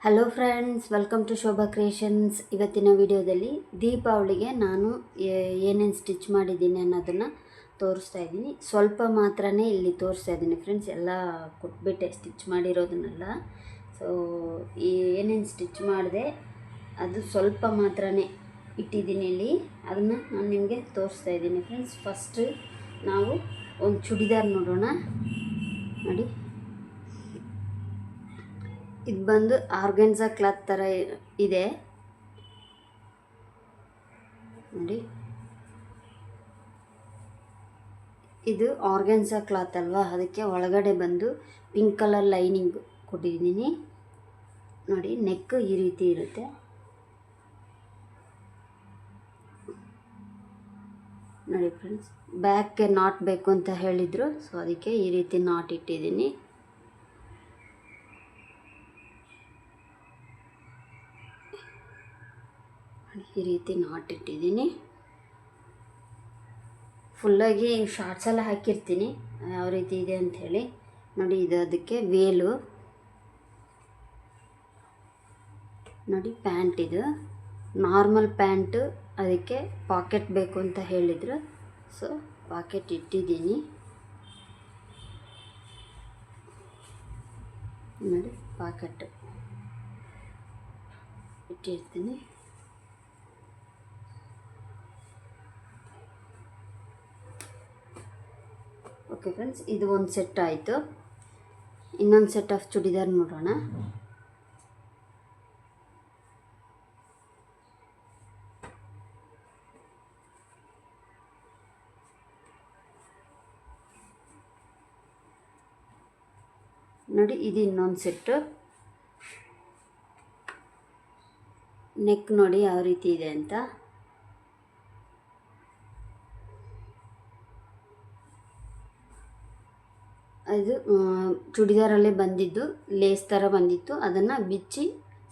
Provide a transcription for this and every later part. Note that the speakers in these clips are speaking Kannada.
Hello friends, welcome to Shobha creations. ಇವತ್ತಿನ ವಿಡಿಯೋದಲ್ಲಿ ದೀಪಾವಳಿಗೆ ನಾನು ಏನೇನು ಸ್ಟಿಚ್ ಮಾಡಿದ್ದೀನಿ ಅನ್ನೋದನ್ನು ತೋರಿಸ್ತಾ ಇದ್ದೀನಿ. ಸ್ವಲ್ಪ ಮಾತ್ರನೇ ಇಲ್ಲಿ ತೋರಿಸ್ತಾ ಇದ್ದೀನಿ ಫ್ರೆಂಡ್ಸ್, ಎಲ್ಲ ಕೊಟ್ಬಿಟ್ಟೆ ಸ್ಟಿಚ್ ಮಾಡಿರೋದನ್ನೆಲ್ಲ. ಸೊ ಏನೇನು ಸ್ಟಿಚ್ ಮಾಡಿದೆ ಅದು ಸ್ವಲ್ಪ ಮಾತ್ರನೇ ಇಟ್ಟಿದ್ದೀನಿ ಇಲ್ಲಿ, ಅದನ್ನು ನಾನು ನಿಮಗೆ ತೋರಿಸ್ತಾ ಇದ್ದೀನಿ ಫ್ರೆಂಡ್ಸ್. ಫಸ್ಟ್ ನಾವು ಒಂದು ಚೂಡಿದಾರ್ ನೋಡೋಣ. ನೋಡಿ, ಇದು ಬಂದು ಆರ್ಗೆನ್ಸಾ ಕ್ಲಾತ್ ಥರ ಇದೆ ನೋಡಿ. ಇದು ಆರ್ಗೆನ್ಸಾ ಕ್ಲಾತ್ ಅಲ್ವಾ, ಅದಕ್ಕೆ ಒಳಗಡೆ ಬಂದು ಪಿಂಕ್ ಕಲರ್ ಲೈನಿಂಗ್ ಕೊಟ್ಟಿದ್ದೀನಿ ನೋಡಿ. ನೆಕ್ ಈ ರೀತಿ ಇರುತ್ತೆ ನೋಡಿ ಫ್ರೆಂಡ್ಸ್. ಬ್ಯಾಕ್ಗೆ ನಾಟ್ ಬೇಕು ಅಂತ ಹೇಳಿದರು, ಸೊ ಅದಕ್ಕೆ ಈ ರೀತಿ ನಾಟ್ ಇಟ್ಟಿದ್ದೀನಿ. ಈ ರೀತಿ ನಾಟ್ ಇಟ್ಟಿದ್ದೀನಿ. ಫುಲ್ಲಾಗಿ ಶಾರ್ಟ್ಸೆಲ್ಲ ಹಾಕಿರ್ತೀನಿ ಯಾವ ರೀತಿ ಇದೆ ಅಂಥೇಳಿ ನೋಡಿ. ಇದು ಅದಕ್ಕೆ ವೇಲು ನೋಡಿ. ಪ್ಯಾಂಟ್ ಇದು ನಾರ್ಮಲ್ ಪ್ಯಾಂಟು, ಅದಕ್ಕೆ ಪಾಕೆಟ್ ಬೇಕು ಅಂತ ಹೇಳಿದರು, ಸೊ ಪಾಕೆಟ್ ಇಟ್ಟಿದ್ದೀನಿ ನೋಡಿ. ಪಾಕೆಟ್ ಇಟ್ಟಿರ್ತೀನಿ. ಓಕೆ ಫ್ರೆಂಡ್ಸ್, ಇದು ಒಂದು ಸೆಟ್ ಆಯಿತು. ಇನ್ನೊಂದು ಸೆಟ್ ಆಫ್ ಚೂಡಿದಾರ್ ನೋಡೋಣ. ನೋಡಿ, ಇದು ಇನ್ನೊಂದು ಸೆಟ್ಟು. ನೆಕ್ ನೋಡಿ ಯಾವ ರೀತಿ ಇದೆ ಅಂತ. ಅದು ಚೂಡಿದಾರಲ್ಲೇ ಬಂದಿದ್ದು, ಲೇಸ್ ಥರ ಬಂದಿತ್ತು, ಅದನ್ನು ಬಿಚ್ಚಿ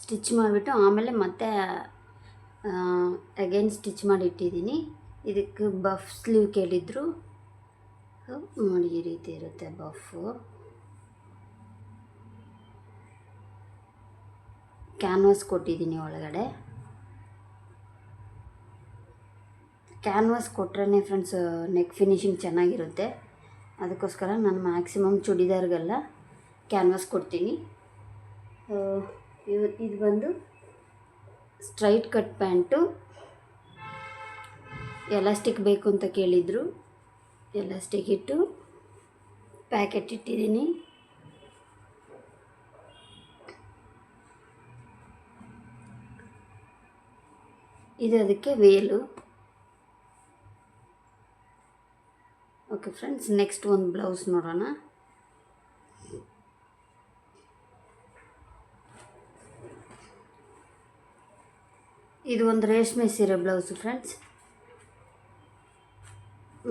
ಸ್ಟಿಚ್ ಮಾಡಿಬಿಟ್ಟು ಆಮೇಲೆ ಮತ್ತೆ ಅಗೈನ್ ಸ್ಟಿಚ್ ಮಾಡಿ ಇಟ್ಟಿದ್ದೀನಿ. ಇದಕ್ಕೆ ಬಫ್ ಸ್ಲೀವ್ ಕೇಳಿದ್ರು, ನೋಡಿ ಈ ರೀತಿ ಇರುತ್ತೆ ಬಫು. ಕ್ಯಾನ್ವಾಸ್ ಕೊಟ್ಟಿದ್ದೀನಿ ಒಳಗಡೆ. ಕ್ಯಾನ್ವಾಸ್ ಕೊಟ್ರೇ ಫ್ರೆಂಡ್ಸ್ ನೆಕ್ ಫಿನಿಶಿಂಗ್ ಚೆನ್ನಾಗಿರುತ್ತೆ. ಅದಕ್ಕೋಸ್ಕರ ನಾನು ಮ್ಯಾಕ್ಸಿಮಮ್ ಚೂಡಿದಾರ್ಗೆಲ್ಲ ಕ್ಯಾನ್ವಾಸ್ ಕೊಡ್ತೀನಿ. ಇದು ಬಂದು ಸ್ಟ್ರೈಟ್ ಕಟ್ ಪ್ಯಾಂಟು. ಎಲಾಸ್ಟಿಕ್ ಬೇಕು ಅಂತ ಕೇಳಿದರು, ಎಲಾಸ್ಟಿಕ್ ಇಟ್ಟು ಪ್ಯಾಕೆಟ್ ಇಟ್ಟಿದ್ದೀನಿ. ಇದು ಅದಕ್ಕೆ ವೇಲು. ಓಕೆ ಫ್ರೆಂಡ್ಸ್, ನೆಕ್ಸ್ಟ್ ಒಂದು ಬ್ಲೌಸ್ ನೋಡೋಣ. ಇದು ಒಂದು ರೇಷ್ಮೆ ಸೀರೆ ಬ್ಲೌಸು ಫ್ರೆಂಡ್ಸ್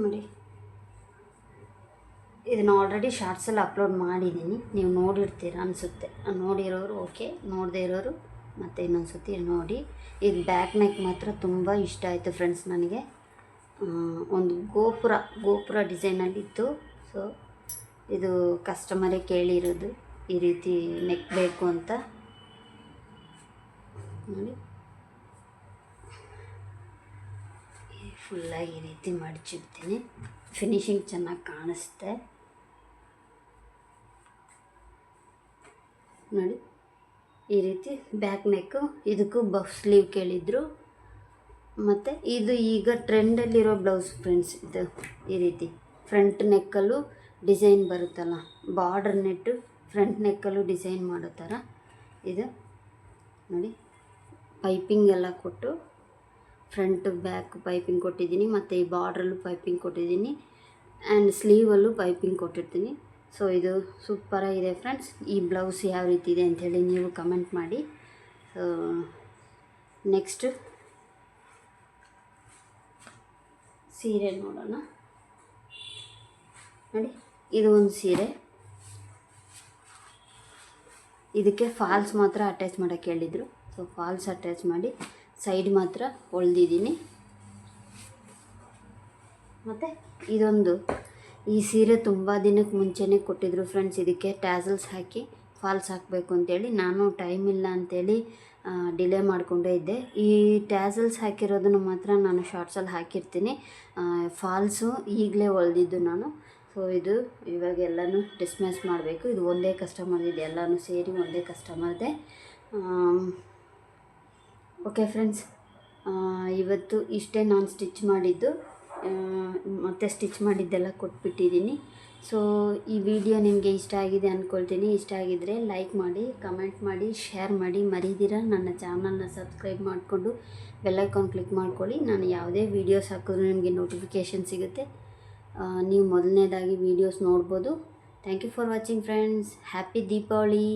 ನೋಡಿ. ಇದನ್ನು ಆಲ್ರೆಡಿ ಶಾರ್ಟ್ಸಲ್ಲಿ ಅಪ್ಲೋಡ್ ಮಾಡಿದ್ದೀನಿ, ನೀವು ನೋಡಿರ್ತೀರ ಅನಿಸುತ್ತೆ. ನೋಡಿರೋರು ಓಕೆ, ನೋಡದೇ ಇರೋರು ಮತ್ತು ಇನ್ನೊಂದು ಸತಿ ನೋಡಿ. ಇದು ಬ್ಯಾಕ್ ನೆಕ್ ಮಾತ್ರ ತುಂಬ ಇಷ್ಟ ಆಯಿತು ಫ್ರೆಂಡ್ಸ್ ನನಗೆ. ಒಂದು ಗೋಪುರ ಡಿಸೈನಲ್ಲಿತ್ತು. ಸೊ ಇದು ಕಸ್ಟಮರೇ ಕೇಳಿರೋದು, ಈ ರೀತಿ ನೆಕ್ ಬೇಕು ಅಂತ ನೋಡಿ. ಫುಲ್ಲಾಗಿ ಈ ರೀತಿ ಮಡಚಿಡ್ತೀನಿ, ಫಿನಿಶಿಂಗ್ ಚೆನ್ನಾಗಿ ಕಾಣಿಸುತ್ತೆ ನೋಡಿ. ಈ ರೀತಿ ಬ್ಯಾಕ್ ನೆಕ್ಕು, ಇದಕ್ಕೂ ಬಫ್ ಸ್ಲೀವ್ ಕೇಳಿದ್ರು. ಮತ್ತು ಇದು ಈಗ ಟ್ರೆಂಡಲ್ಲಿರೋ ಬ್ಲೌಸ್ ಫ್ರೆಂಡ್ಸ್. ಇದು ಈ ರೀತಿ ಫ್ರಂಟ್ ನೆಕ್ಕಲ್ಲೂ ಡಿಸೈನ್ ಬರುತ್ತಲ್ಲ, ಬಾರ್ಡರ್ ನೆಟ್ಟು ಫ್ರಂಟ್ ನೆಕ್ಕಲ್ಲೂ ಡಿಸೈನ್ ಮಾಡೋ ಥರ ಇದು ನೋಡಿ. ಪೈಪಿಂಗ್ ಎಲ್ಲ ಕೊಟ್ಟು ಫ್ರಂಟ್ ಬ್ಯಾಕ್ ಪೈಪಿಂಗ್ ಕೊಟ್ಟಿದ್ದೀನಿ, ಮತ್ತು ಈ ಬಾರ್ಡ್ರಲ್ಲೂ ಪೈಪಿಂಗ್ ಕೊಟ್ಟಿದ್ದೀನಿ, ಆ್ಯಂಡ್ ಸ್ಲೀವಲ್ಲೂ ಪೈಪಿಂಗ್ ಕೊಟ್ಟಿರ್ತೀನಿ. ಸೊ ಇದು ಸೂಪರಾಗಿದೆ ಫ್ರೆಂಡ್ಸ್. ಈ ಬ್ಲೌಸ್ ಯಾವ ರೀತಿ ಇದೆ ಅಂಥೇಳಿ ನೀವು ಕಮೆಂಟ್ ಮಾಡಿ. ಸೊ ನೆಕ್ಸ್ಟ್ ಸೀರೆ ನೋಡೋಣ. ನೋಡಿ, ಇದು ಒಂದು ಸೀರೆ. ಇದಕ್ಕೆ ಫಾಲ್ಸ್ ಮಾತ್ರ ಅಟ್ಯಾಚ್ ಮಾಡೋಕ್ಕೆ ಹೇಳಿದರು, ಸೊ ಫಾಲ್ಸ್ ಅಟ್ಯಾಚ್ ಮಾಡಿ ಸೈಡ್ ಮಾತ್ರ ಹೊಲ್ದಿದ್ದೀನಿ. ಮತ್ತು ಇದೊಂದು, ಈ ಸೀರೆ ತುಂಬ ದಿನಕ್ಕೆ ಮುಂಚೆನೇ ಕೊಟ್ಟಿದ್ರು ಫ್ರೆಂಡ್ಸ್. ಇದಕ್ಕೆ ಟ್ಯಾಸಲ್ಸ್ ಹಾಕಿ ಫಾಲ್ಸ್ ಹಾಕಬೇಕು ಅಂತೇಳಿ ನಾನು ಟೈಮ್ ಇಲ್ಲ ಅಂತೇಳಿ ಡಿಲೇ ಮಾಡಿಕೊಂಡೇ ಇದ್ದೆ. ಈ ಟ್ಯಾಸಲ್ಸ್ ಹಾಕಿರೋದನ್ನು ಮಾತ್ರ ನಾನು ಶಾರ್ಟ್ಸಲ್ಲಿ ಹಾಕಿರ್ತೀನಿ. ಫಾಲ್ಸು ಈಗಲೇ ಹೊಲ್ದಿದ್ದು ನಾನು. ಸೊ ಇದು ಇವಾಗ ಎಲ್ಲನೂ ಡಿಸ್ಮ್ಯಾಚ್ ಮಾಡಬೇಕು. ಇದು ಒಂದೇ ಕಸ್ಟಮರ್ದಿದೆ, ಎಲ್ಲನೂ ಸೇರಿ ಒಂದೇ ಕಸ್ಟಮರ್ದೆ. ಓಕೆ ಫ್ರೆಂಡ್ಸ್, ಇವತ್ತು ಇಷ್ಟೇ ನಾನು ಸ್ಟಿಚ್ ಮಾಡಿದ್ದು. ಮತ್ತು ಸ್ಟಿಚ್ ಮಾಡಿದ್ದೆಲ್ಲ ಕೊಟ್ಬಿಟ್ಟಿದ್ದೀನಿ. ಸೊ ಈ ವಿಡಿಯೋ ನಿಮಗೆ ಇಷ್ಟ ಆಗಿದೆ ಅಂದ್ಕೊಳ್ತೀನಿ. ಇಷ್ಟ ಆಗಿದ್ದರೆ ಲೈಕ್ ಮಾಡಿ, ಕಮೆಂಟ್ ಮಾಡಿ, ಶೇರ್ ಮಾಡಿ. ಮರೀದಿರ ನನ್ನ ಚಾನಲ್ನ ಸಬ್ಸ್ಕ್ರೈಬ್ ಮಾಡಿಕೊಂಡು ಬೆಲ್ಲೈಕಾನ್ ಕ್ಲಿಕ್ ಮಾಡ್ಕೊಳ್ಳಿ. ನಾನು ಯಾವುದೇ ವೀಡಿಯೋಸ್ ಹಾಕಿದ್ರೂ ನಿಮಗೆ ನೋಟಿಫಿಕೇಷನ್ ಸಿಗುತ್ತೆ. ನೀವು ಮೊದಲನೇದಾಗಿ ವೀಡಿಯೋಸ್ ನೋಡ್ಬೋದು. Thank you for watching friends. Happy Deepavali.